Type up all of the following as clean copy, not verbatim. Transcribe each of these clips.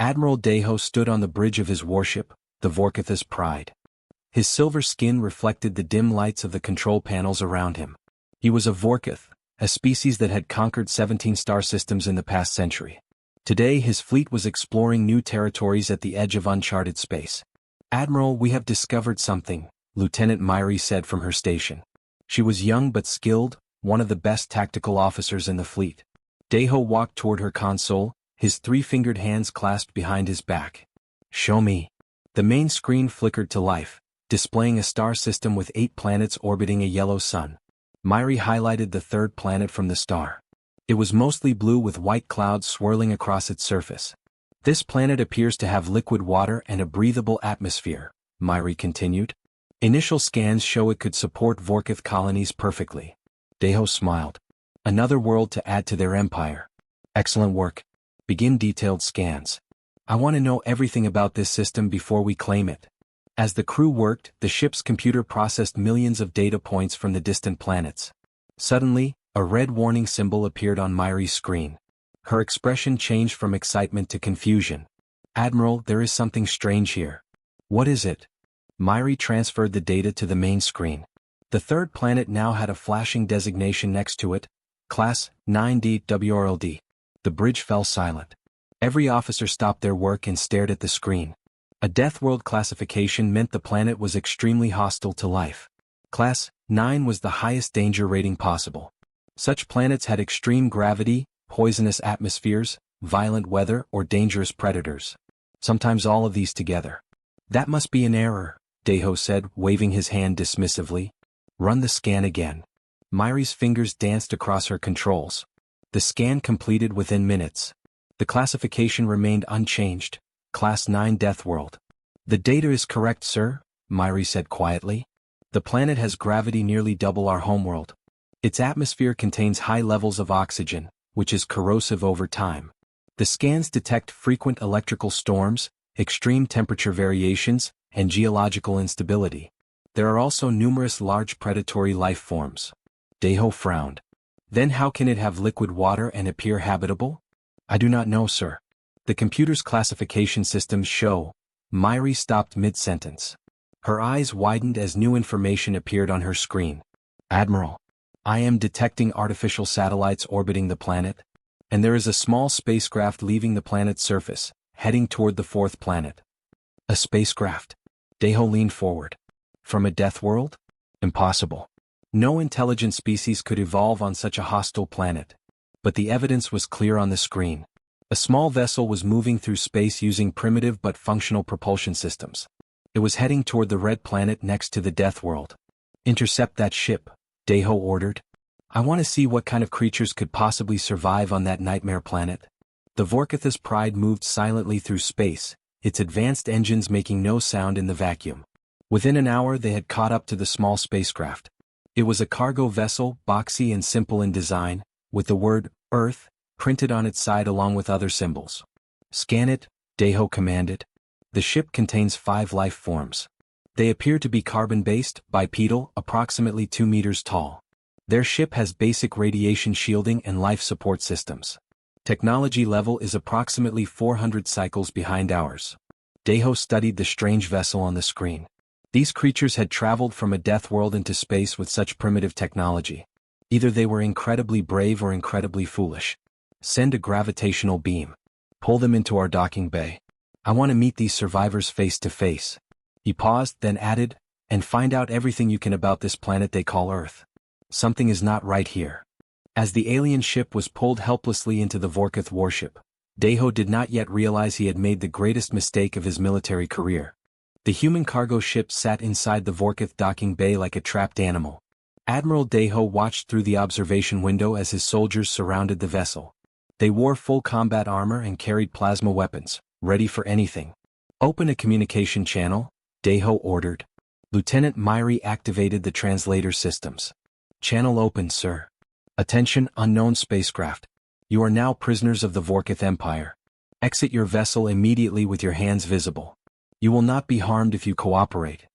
Admiral Deho stood on the bridge of his warship, the Vorkith's Pride. His silver skin reflected the dim lights of the control panels around him. He was a Vorkith, a species that had conquered 17 star systems in the past century. Today his fleet was exploring new territories at the edge of uncharted space. "Admiral, we have discovered something," Lieutenant Myri said from her station. She was young but skilled, one of the best tactical officers in the fleet. Deho walked toward her console, his three-fingered hands clasped behind his back. "Show me." The main screen flickered to life, displaying a star system with 8 planets orbiting a yellow sun. Myri highlighted the third planet from the star. It was mostly blue with white clouds swirling across its surface. "This planet appears to have liquid water and a breathable atmosphere," Myri continued. "Initial scans show it could support Vorkith colonies perfectly." Deho smiled. "Another world to add to their empire. Excellent work. Begin detailed scans. I want to know everything about this system before we claim it." As the crew worked, the ship's computer processed millions of data points from the distant planets. Suddenly, a red warning symbol appeared on Myri's screen. Her expression changed from excitement to confusion. "Admiral, there is something strange here." "What is it?" Myri transferred the data to the main screen. The third planet now had a flashing designation next to it, Class 9D WRLD. The bridge fell silent. Every officer stopped their work and stared at the screen. A Deathworld classification meant the planet was extremely hostile to life. Class 9 was the highest danger rating possible. Such planets had extreme gravity, poisonous atmospheres, violent weather, or dangerous predators. Sometimes all of these together. "That must be an error," Deho said, waving his hand dismissively. "Run the scan again." Myri's fingers danced across her controls. The scan completed within minutes. The classification remained unchanged, Class 9 Deathworld. "The data is correct, sir," Myri said quietly. "The planet has gravity nearly double our homeworld. Its atmosphere contains high levels of oxygen, which is corrosive over time. The scans detect frequent electrical storms, extreme temperature variations, and geological instability. There are also numerous large predatory life forms." Deho frowned. "Then how can it have liquid water and appear habitable?" "I do not know, sir. The computer's classification systems show." Myri stopped mid-sentence. Her eyes widened as new information appeared on her screen. "Admiral, I am detecting artificial satellites orbiting the planet, and there is a small spacecraft leaving the planet's surface, heading toward the fourth planet." "A spacecraft?" Deho leaned forward. "From a death world? Impossible. No intelligent species could evolve on such a hostile planet." But the evidence was clear on the screen. A small vessel was moving through space using primitive but functional propulsion systems. It was heading toward the red planet next to the death world. "Intercept that ship," Deho ordered. "I want to see what kind of creatures could possibly survive on that nightmare planet." The Vorkith's Pride moved silently through space, its advanced engines making no sound in the vacuum. Within an hour they had caught up to the small spacecraft. It was a cargo vessel, boxy and simple in design, with the word Earth printed on its side along with other symbols. "Scan it," Deho commanded. "The ship contains 5 life forms. They appear to be carbon-based, bipedal, approximately 2 meters tall. Their ship has basic radiation shielding and life support systems. Technology level is approximately 400 cycles behind ours." Deho studied the strange vessel on the screen. These creatures had traveled from a death world into space with such primitive technology. Either they were incredibly brave or incredibly foolish. "Send a gravitational beam. Pull them into our docking bay. I want to meet these survivors face to face." He paused, then added, "And find out everything you can about this planet they call Earth. Something is not right here." As the alien ship was pulled helplessly into the Vorkith warship, Deho did not yet realize he had made the greatest mistake of his military career. The human cargo ship sat inside the Vorkith docking bay like a trapped animal. Admiral Deho watched through the observation window as his soldiers surrounded the vessel. They wore full combat armor and carried plasma weapons, ready for anything. "Open a communication channel," Deho ordered. Lieutenant Myri activated the translator systems. "Channel open, sir. Attention, unknown spacecraft. You are now prisoners of the Vorkith Empire. Exit your vessel immediately with your hands visible. You will not be harmed if you cooperate."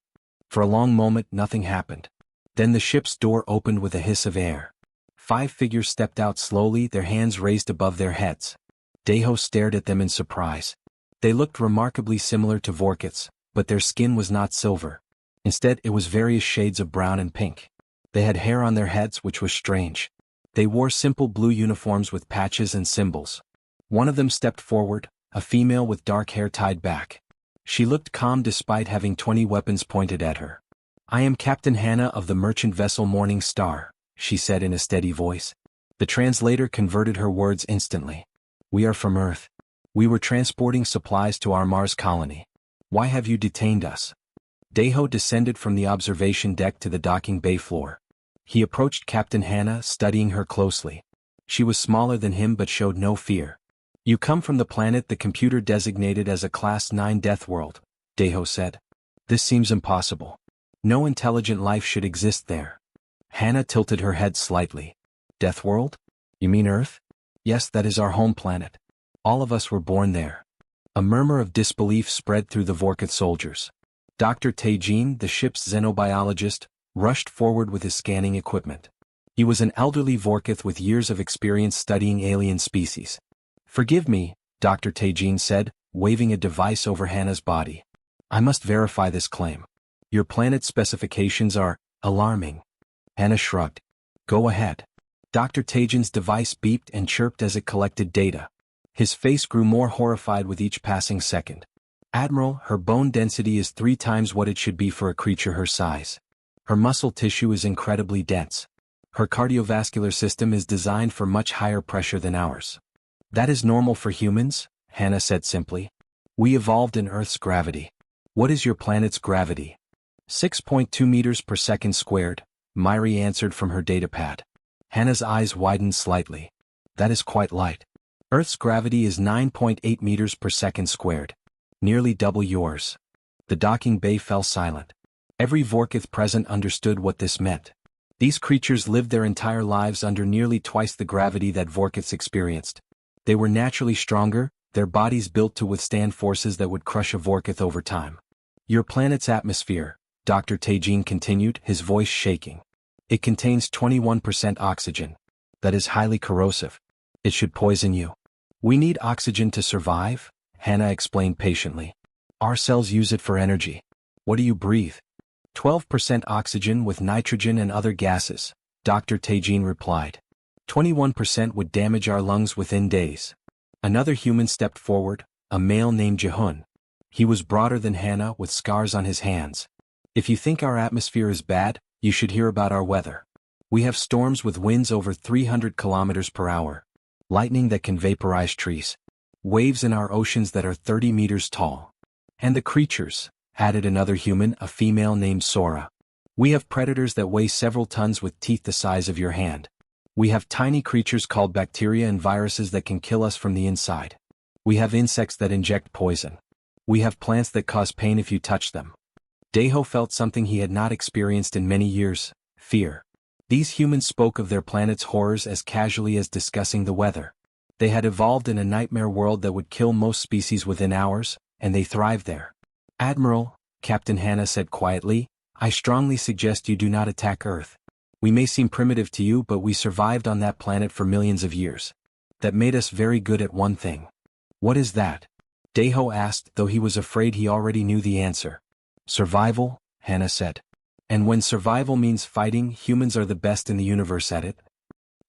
For a long moment nothing happened. Then the ship's door opened with a hiss of air. 5 figures stepped out slowly, their hands raised above their heads. Deho stared at them in surprise. They looked remarkably similar to Vorkiths, but their skin was not silver. Instead, it was various shades of brown and pink. They had hair on their heads, which was strange. They wore simple blue uniforms with patches and symbols. One of them stepped forward, a female with dark hair tied back. She looked calm despite having 20 weapons pointed at her. "I am Captain Hannah of the merchant vessel Morning Star," she said in a steady voice. The translator converted her words instantly. "We are from Earth. We were transporting supplies to our Mars colony. Why have you detained us?" Deho descended from the observation deck to the docking bay floor. He approached Captain Hannah, studying her closely. She was smaller than him but showed no fear. "You come from the planet the computer designated as a Class 9 Deathworld," Deho said. "This seems impossible. No intelligent life should exist there." Hannah tilted her head slightly. "Deathworld? You mean Earth?" "Yes, that is our home planet. All of us were born there." A murmur of disbelief spread through the Vorkith soldiers. Dr. Tajin, the ship's xenobiologist, rushed forward with his scanning equipment. He was an elderly Vorkith with years of experience studying alien species. "Forgive me," Dr. Tajin said, waving a device over Hannah's body. "I must verify this claim. Your planet's specifications are alarming." Hannah shrugged. "Go ahead." Dr. Tajin's device beeped and chirped as it collected data. His face grew more horrified with each passing second. "Admiral, her bone density is 3 times what it should be for a creature her size. Her muscle tissue is incredibly dense. Her cardiovascular system is designed for much higher pressure than ours." "That is normal for humans," Hannah said simply. "We evolved in Earth's gravity." "What is your planet's gravity?" 6.2 meters per second squared, Myri answered from her datapad. Hannah's eyes widened slightly. "That is quite light. Earth's gravity is 9.8 meters per second squared. Nearly double yours." The docking bay fell silent. Every Vorkith present understood what this meant. These creatures lived their entire lives under nearly twice the gravity that Vorkiths experienced. They were naturally stronger, their bodies built to withstand forces that would crush a Vorkith over time. "Your planet's atmosphere," Dr. Tajin continued, his voice shaking. "It contains 21% oxygen. That is highly corrosive. It should poison you." "We need oxygen to survive," Hannah explained patiently. "Our cells use it for energy." "What do you breathe?" 12% oxygen with nitrogen and other gases, Dr. Tajin replied. 21% would damage our lungs within days. Another human stepped forward, a male named Jehun. He was broader than Hannah with scars on his hands. "If you think our atmosphere is bad, you should hear about our weather. We have storms with winds over 300 kilometers per hour, lightning that can vaporize trees, waves in our oceans that are 30 meters tall. And the creatures," added another human, a female named Sora. "We have predators that weigh several tons with teeth the size of your hand. We have tiny creatures called bacteria and viruses that can kill us from the inside. We have insects that inject poison. We have plants that cause pain if you touch them." Deho felt something he had not experienced in many years: fear. These humans spoke of their planet's horrors as casually as discussing the weather. They had evolved in a nightmare world that would kill most species within hours, and they thrived there. "Admiral," Captain Hannah said quietly, "I strongly suggest you do not attack Earth. We may seem primitive to you, but we survived on that planet for millions of years. That made us very good at one thing." "What is that?" Deho asked, though he was afraid he already knew the answer. "Survival," Hannah said. "And when survival means fighting, humans are the best in the universe at it."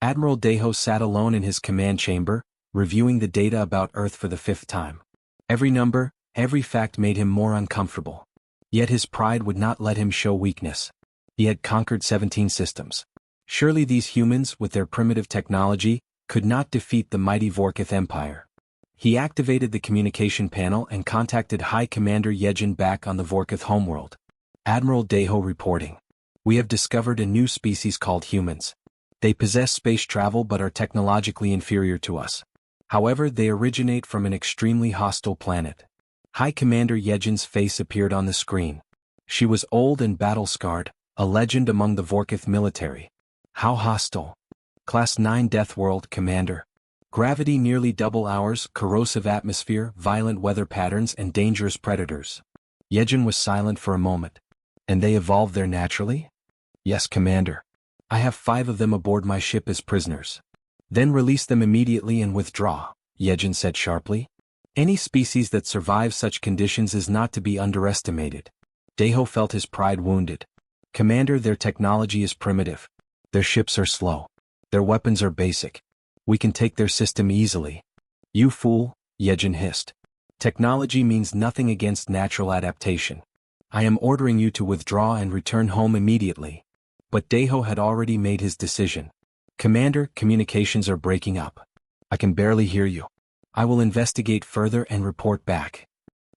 Admiral Deho sat alone in his command chamber, reviewing the data about Earth for the 5th time. Every number, every fact made him more uncomfortable. Yet his pride would not let him show weakness. He had conquered 17 systems. Surely these humans, with their primitive technology, could not defeat the mighty Vorkith Empire. He activated the communication panel and contacted High Commander Yejin back on the Vorkith homeworld. "Admiral Deho reporting. We have discovered a new species called humans. They possess space travel but are technologically inferior to us. However, they originate from an extremely hostile planet." High Commander Yejin's face appeared on the screen. She was old and battle-scarred, a legend among the Vorkith military. "How hostile?" "Class 9 Deathworld, Commander. Gravity nearly double ours, corrosive atmosphere, violent weather patterns and dangerous predators." Yejin was silent for a moment. "And they evolved there naturally?" "Yes, Commander. I have 5 of them aboard my ship as prisoners." "Then release them immediately and withdraw," Yejin said sharply. Any species that survives such conditions is not to be underestimated. Deho felt his pride wounded. Commander, their technology is primitive. Their ships are slow. Their weapons are basic. We can take their system easily. You fool, Yejin hissed. Technology means nothing against natural adaptation. I am ordering you to withdraw and return home immediately. But Deho had already made his decision. Commander, communications are breaking up. I can barely hear you. I will investigate further and report back.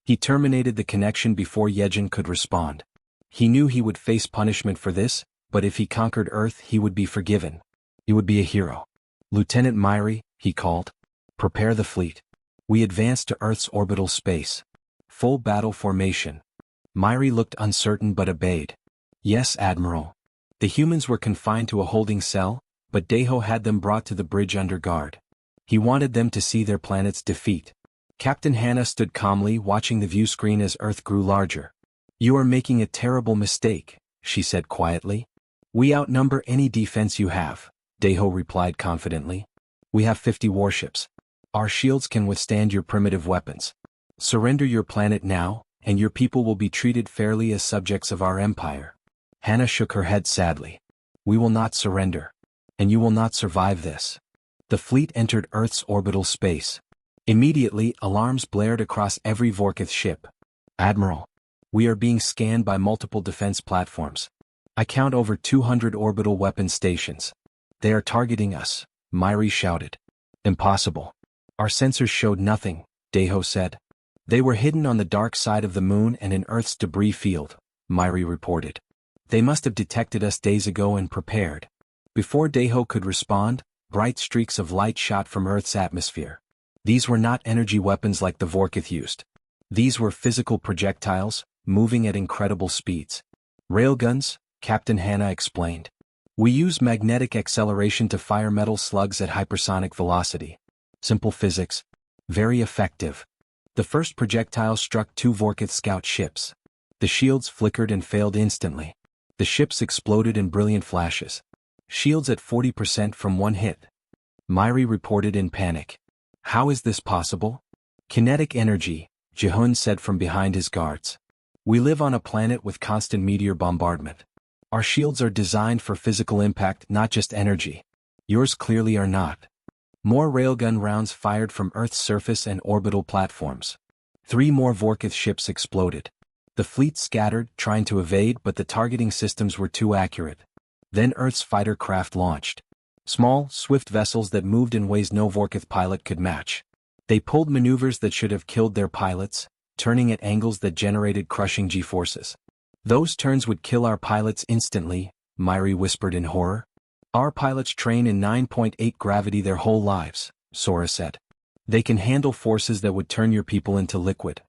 He terminated the connection before Yejin could respond. He knew he would face punishment for this, but if he conquered Earth he would be forgiven. He would be a hero. Lieutenant Myri, he called. Prepare the fleet. We advance to Earth's orbital space. Full battle formation. Myri looked uncertain but obeyed. Yes, Admiral. The humans were confined to a holding cell, but Deho had them brought to the bridge under guard. He wanted them to see their planet's defeat. Captain Hannah stood calmly watching the view screen as Earth grew larger. You are making a terrible mistake, she said quietly. We outnumber any defense you have, Deho replied confidently. We have 50 warships. Our shields can withstand your primitive weapons. Surrender your planet now, and your people will be treated fairly as subjects of our empire. Hannah shook her head sadly. We will not surrender. And you will not survive this. The fleet entered Earth's orbital space. Immediately, alarms blared across every Vorkith ship. Admiral. We are being scanned by multiple defense platforms. I count over 200 orbital weapon stations. They are targeting us, Myri shouted. Impossible. Our sensors showed nothing, Deho said. They were hidden on the dark side of the moon and in Earth's debris field, Myri reported. They must have detected us days ago and prepared. Before Deho could respond, bright streaks of light shot from Earth's atmosphere. These were not energy weapons like the Vorkith used. These were physical projectiles, moving at incredible speeds. Railguns, Captain Hannah explained. We use magnetic acceleration to fire metal slugs at hypersonic velocity. Simple physics. Very effective. The first projectile struck 2 Vorkith scout ships. The shields flickered and failed instantly. The ships exploded in brilliant flashes. Shields at 40% from one hit. Myri reported in panic. How is this possible? Kinetic energy, Jehun said from behind his guards. We live on a planet with constant meteor bombardment. Our shields are designed for physical impact, not just energy. Yours clearly are not. More railgun rounds fired from Earth's surface and orbital platforms. 3 more Vorkith ships exploded. The fleet scattered, trying to evade, but the targeting systems were too accurate. Then Earth's fighter craft launched. Small, swift vessels that moved in ways no Vorkith pilot could match. They pulled maneuvers that should have killed their pilots, turning at angles that generated crushing G-forces. Those turns would kill our pilots instantly, Myri whispered in horror. Our pilots train in 9.8 gravity their whole lives, Sora said. They can handle forces that would turn your people into liquid.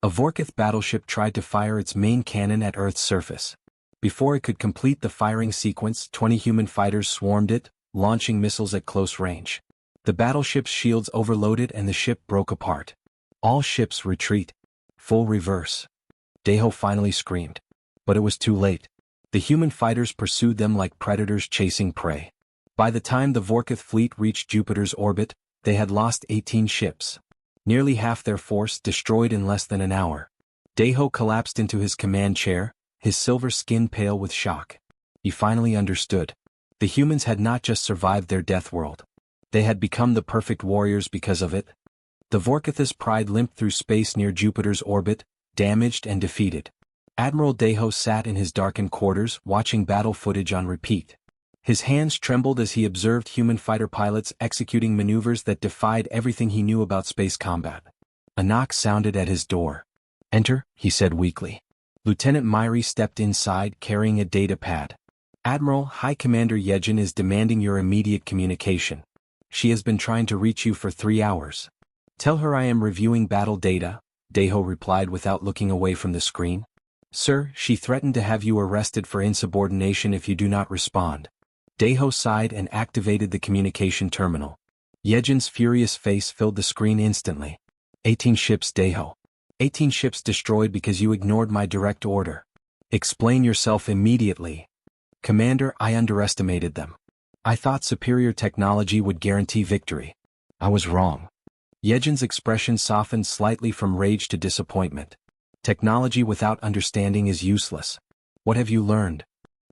A Vorkith battleship tried to fire its main cannon at Earth's surface. Before it could complete the firing sequence, 20 human fighters swarmed it, launching missiles at close range. The battleship's shields overloaded and the ship broke apart. All ships retreat. Full reverse. Deho finally screamed. But it was too late. The human fighters pursued them like predators chasing prey. By the time the Vorkith fleet reached Jupiter's orbit, they had lost 18 ships. Nearly half their force destroyed in less than an hour. Deho collapsed into his command chair, his silver skin pale with shock. He finally understood. The humans had not just survived their Deathworld. They had become the perfect warriors because of it. The Vorkith's pride limped through space near Jupiter's orbit, damaged and defeated. Admiral Deho sat in his darkened quarters watching battle footage on repeat. His hands trembled as he observed human fighter pilots executing maneuvers that defied everything he knew about space combat. A knock sounded at his door. Enter, he said weakly. Lieutenant Myri stepped inside carrying a data pad. Admiral, High Commander Yejin is demanding your immediate communication. She has been trying to reach you for 3 hours. Tell her I am reviewing battle data, Deho replied without looking away from the screen. Sir, she threatened to have you arrested for insubordination if you do not respond. Deho sighed and activated the communication terminal. Yejin's furious face filled the screen instantly. 18 ships, Deho. 18 ships destroyed because you ignored my direct order. Explain yourself immediately. Commander, I underestimated them. I thought superior technology would guarantee victory. I was wrong. Yejin's expression softened slightly from rage to disappointment. Technology without understanding is useless. What have you learned?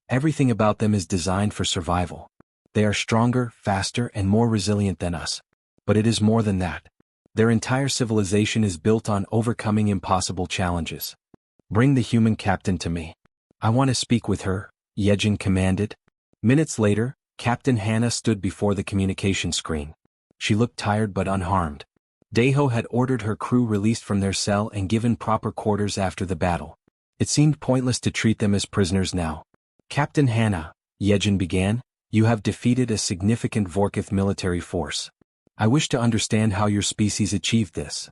Everything about them is designed for survival. They are stronger, faster, and more resilient than us. But it is more than that. Their entire civilization is built on overcoming impossible challenges. Bring the human captain to me. I want to speak with her, Yejin commanded. Minutes later, Captain Hannah stood before the communication screen. She looked tired but unharmed. Daiho had ordered her crew released from their cell and given proper quarters after the battle. It seemed pointless to treat them as prisoners now. Captain Hannah, Yejin began, you have defeated a significant Vorkith military force. I wish to understand how your species achieved this.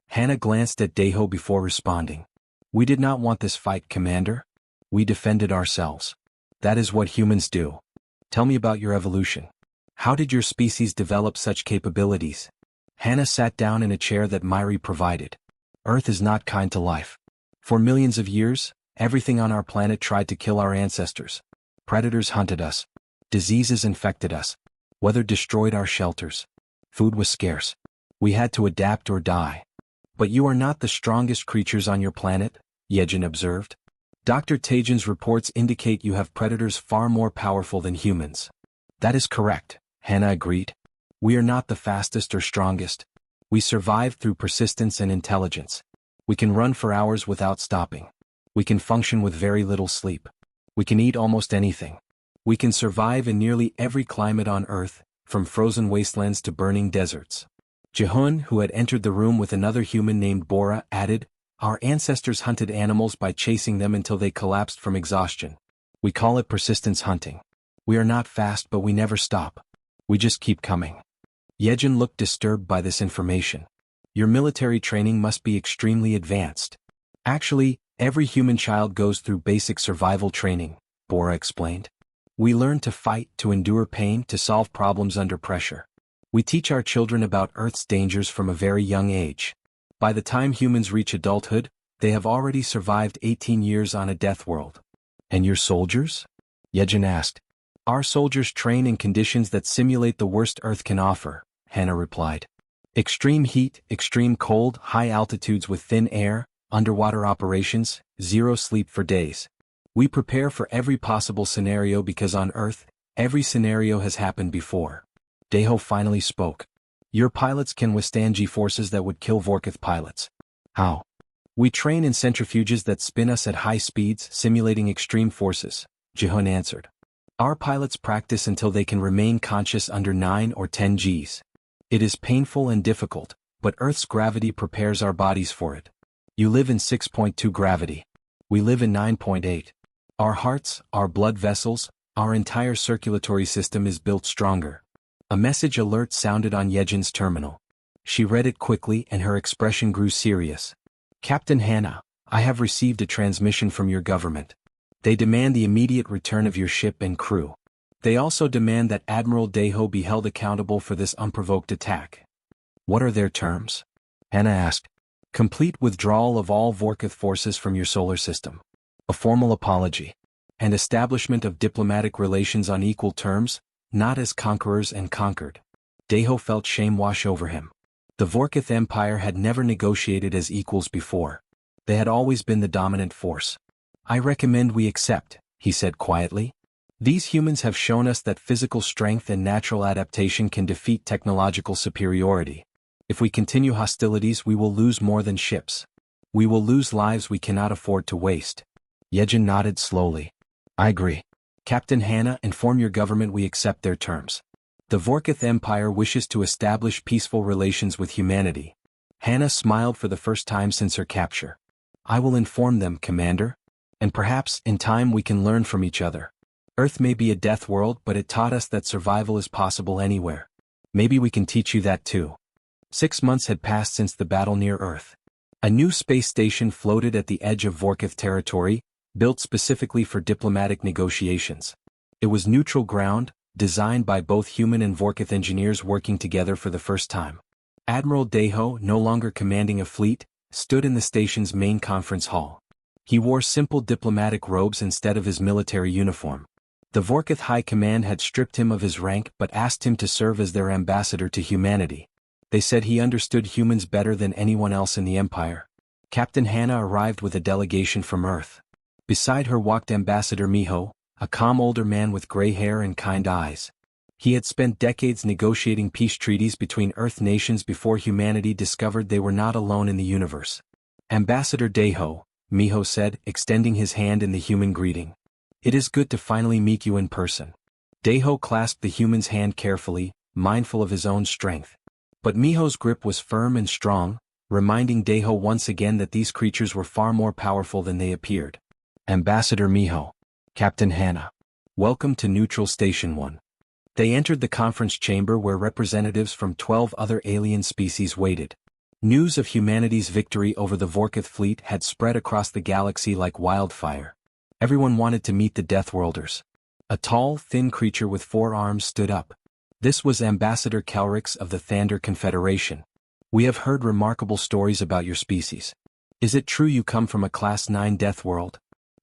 Hannah glanced at Daiho before responding. We did not want this fight, Commander. We defended ourselves. That is what humans do. Tell me about your evolution. How did your species develop such capabilities? Hannah sat down in a chair that Myri provided. Earth is not kind to life. For millions of years, everything on our planet tried to kill our ancestors. Predators hunted us. Diseases infected us. Weather destroyed our shelters. Food was scarce. We had to adapt or die. But you are not the strongest creatures on your planet, Yejin observed. Dr. Tajin's reports indicate you have predators far more powerful than humans. That is correct, Hannah agreed. We are not the fastest or strongest. We survive through persistence and intelligence. We can run for hours without stopping. We can function with very little sleep. We can eat almost anything. We can survive in nearly every climate on Earth, from frozen wastelands to burning deserts. Jihun, who had entered the room with another human named Bora, added, our ancestors hunted animals by chasing them until they collapsed from exhaustion. We call it persistence hunting. We are not fast, but we never stop. We just keep coming. Yejin looked disturbed by this information. Your military training must be extremely advanced. Actually, every human child goes through basic survival training, Bora explained. We learn to fight, to endure pain, to solve problems under pressure. We teach our children about Earth's dangers from a very young age. By the time humans reach adulthood, they have already survived 18 years on a death world. And your soldiers? Yejin asked. Our soldiers train in conditions that simulate the worst Earth can offer, Hannah replied. Extreme heat, extreme cold, high altitudes with thin air, underwater operations, zero sleep for days. We prepare for every possible scenario because on Earth, every scenario has happened before. Daiho finally spoke. Your pilots can withstand G-forces that would kill Vorkith pilots. How? We train in centrifuges that spin us at high speeds, simulating extreme forces, Jihun answered. Our pilots practice until they can remain conscious under 9 or 10 Gs. It is painful and difficult, but Earth's gravity prepares our bodies for it. You live in 6.2 gravity. We live in 9.8. Our hearts, our blood vessels, our entire circulatory system is built stronger. A message alert sounded on Yejin's terminal. She read it quickly and her expression grew serious. Captain Hannah, I have received a transmission from your government. They demand the immediate return of your ship and crew. They also demand that Admiral Daiho be held accountable for this unprovoked attack. What are their terms? Hannah asked. Complete withdrawal of all Vorkith forces from your solar system. A formal apology. And establishment of diplomatic relations on equal terms, not as conquerors and conquered. Daiho felt shame wash over him. The Vorkith Empire had never negotiated as equals before. They had always been the dominant force. I recommend we accept, he said quietly. These humans have shown us that physical strength and natural adaptation can defeat technological superiority. If we continue hostilities, we will lose more than ships. We will lose lives we cannot afford to waste. Yejin nodded slowly. I agree. Captain Hannah, inform your government we accept their terms. The Vorkith Empire wishes to establish peaceful relations with humanity. Hannah smiled for the first time since her capture. I will inform them, Commander. And perhaps, in time, we can learn from each other. Earth may be a death world, but it taught us that survival is possible anywhere. Maybe we can teach you that too. 6 months had passed since the battle near Earth. A new space station floated at the edge of Vorkith territory, built specifically for diplomatic negotiations. It was neutral ground, designed by both human and Vorkith engineers working together for the first time. Admiral Daiho, no longer commanding a fleet, stood in the station's main conference hall. He wore simple diplomatic robes instead of his military uniform. The Vorkith High Command had stripped him of his rank but asked him to serve as their ambassador to humanity. They said he understood humans better than anyone else in the Empire. Captain Hannah arrived with a delegation from Earth. Beside her walked Ambassador Miho, a calm older man with gray hair and kind eyes. He had spent decades negotiating peace treaties between Earth nations before humanity discovered they were not alone in the universe. Ambassador Daiho, Miho said, extending his hand in the human greeting. It is good to finally meet you in person. Daiho clasped the human's hand carefully, mindful of his own strength. But Miho's grip was firm and strong, reminding Daiho once again that these creatures were far more powerful than they appeared. Ambassador Miho. Captain Hannah. Welcome to Neutral Station 1. They entered the conference chamber where representatives from 12 other alien species waited. News of humanity's victory over the Vorkith fleet had spread across the galaxy like wildfire. Everyone wanted to meet the Deathworlders. A tall, thin creature with 4 arms stood up. This was Ambassador Kelrix of the Thander Confederation. We have heard remarkable stories about your species. Is it true you come from a Class 9 Deathworld?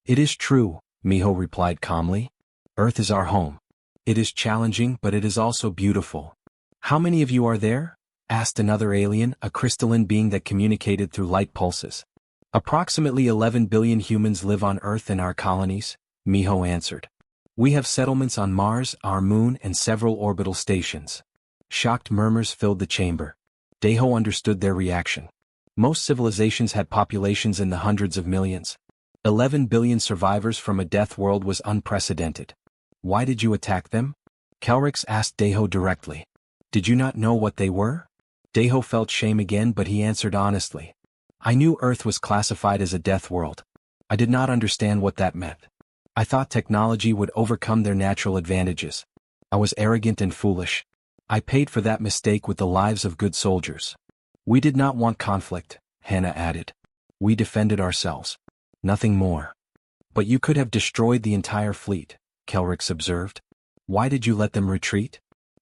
It is true, Miho replied calmly. Earth is our home. It is challenging, but it is also beautiful. How many of you are there? Asked another alien, a crystalline being that communicated through light pulses. Approximately 11 billion humans live on Earth in our colonies, Miho answered. We have settlements on Mars, our moon, and several orbital stations. Shocked murmurs filled the chamber. Daiho understood their reaction. Most civilizations had populations in the hundreds of millions. 11 billion survivors from a death world was unprecedented. Why did you attack them? Kelrix asked Daiho directly. Did you not know what they were? Daiho felt shame again, but he answered honestly. I knew Earth was classified as a death world. I did not understand what that meant. I thought technology would overcome their natural advantages. I was arrogant and foolish. I paid for that mistake with the lives of good soldiers. We did not want conflict, Hannah added. We defended ourselves. Nothing more. But you could have destroyed the entire fleet, Kelrix observed. Why did you let them retreat?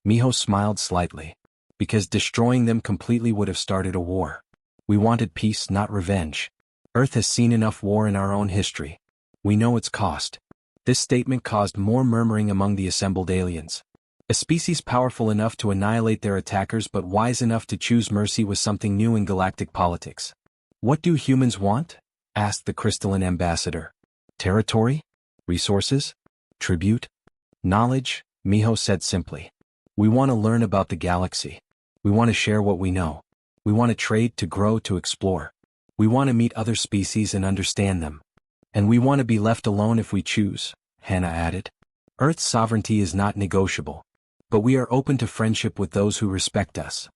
Miho smiled slightly. Because destroying them completely would have started a war. We wanted peace, not revenge. Earth has seen enough war in our own history. We know its cost. This statement caused more murmuring among the assembled aliens. A species powerful enough to annihilate their attackers but wise enough to choose mercy was something new in galactic politics. What do humans want? Asked the crystalline ambassador. Territory? Resources? Tribute? Knowledge? Miho said simply. We want to learn about the galaxy. We want to share what we know. We want to trade, to grow, to explore. We want to meet other species and understand them. And we want to be left alone if we choose, Hannah added. Earth's sovereignty is not negotiable. But we are open to friendship with those who respect us.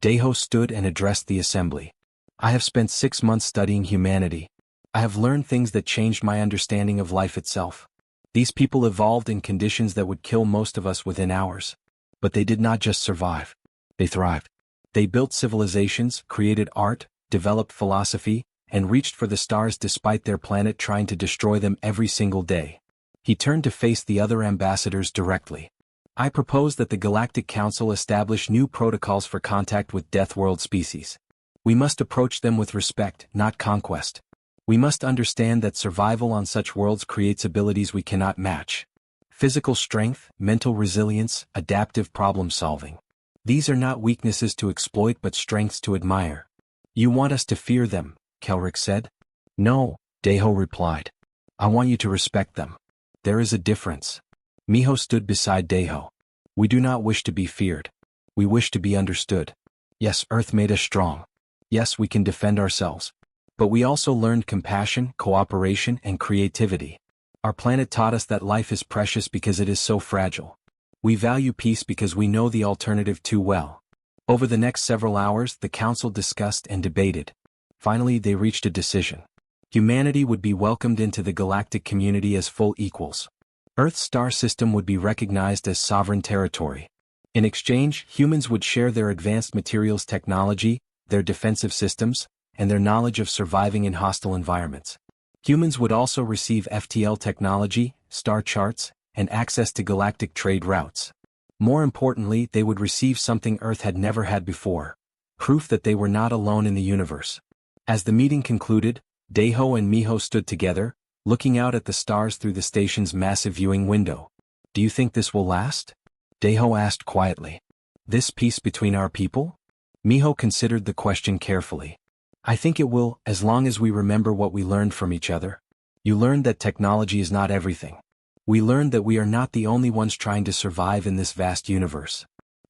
Daiho stood and addressed the assembly. I have spent 6 months studying humanity. I have learned things that changed my understanding of life itself. These people evolved in conditions that would kill most of us within hours. But they did not just survive. They thrived. They built civilizations, created art, developed philosophy, and reached for the stars despite their planet trying to destroy them every single day. He turned to face the other ambassadors directly. I propose that the Galactic Council establish new protocols for contact with Deathworld species. We must approach them with respect, not conquest. We must understand that survival on such worlds creates abilities we cannot match. Physical strength, mental resilience, adaptive problem solving. These are not weaknesses to exploit but strengths to admire. You want us to fear them, Kelrix said. No, Daiho replied. I want you to respect them. There is a difference. Miho stood beside Daiho. We do not wish to be feared. We wish to be understood. Yes, Earth made us strong. Yes, we can defend ourselves. But we also learned compassion, cooperation, and creativity. Our planet taught us that life is precious because it is so fragile. We value peace because we know the alternative too well. Over the next several hours, the council discussed and debated. Finally, they reached a decision. Humanity would be welcomed into the galactic community as full equals. Earth's star system would be recognized as sovereign territory. In exchange, humans would share their advanced materials technology, their defensive systems, and their knowledge of surviving in hostile environments. Humans would also receive FTL technology, star charts, and access to galactic trade routes. More importantly, they would receive something Earth had never had before: proof that they were not alone in the universe. As the meeting concluded, Daiho and Miho stood together, looking out at the stars through the station's massive viewing window. Do you think this will last? Daiho asked quietly. This peace between our people? Miho considered the question carefully. I think it will, as long as we remember what we learned from each other. You learned that technology is not everything. We learned that we are not the only ones trying to survive in this vast universe.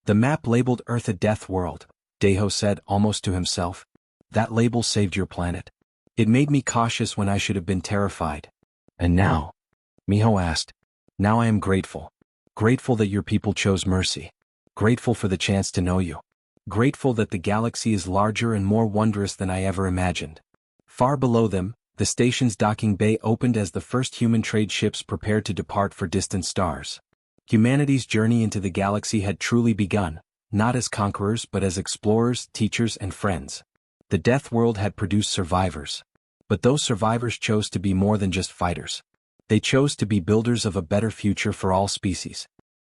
The map labeled Earth a death world, Deho said almost to himself. That label saved your planet. It made me cautious when I should have been terrified. And now? Miho asked. Now I am grateful. Grateful that your people chose mercy. Grateful for the chance to know you. Grateful that the galaxy is larger and more wondrous than I ever imagined. Far below them, the station's docking bay opened as the first human trade ships prepared to depart for distant stars. Humanity's journey into the galaxy had truly begun, not as conquerors but as explorers, teachers, and friends. The Death World had produced survivors. But those survivors chose to be more than just fighters. They chose to be builders of a better future for all species.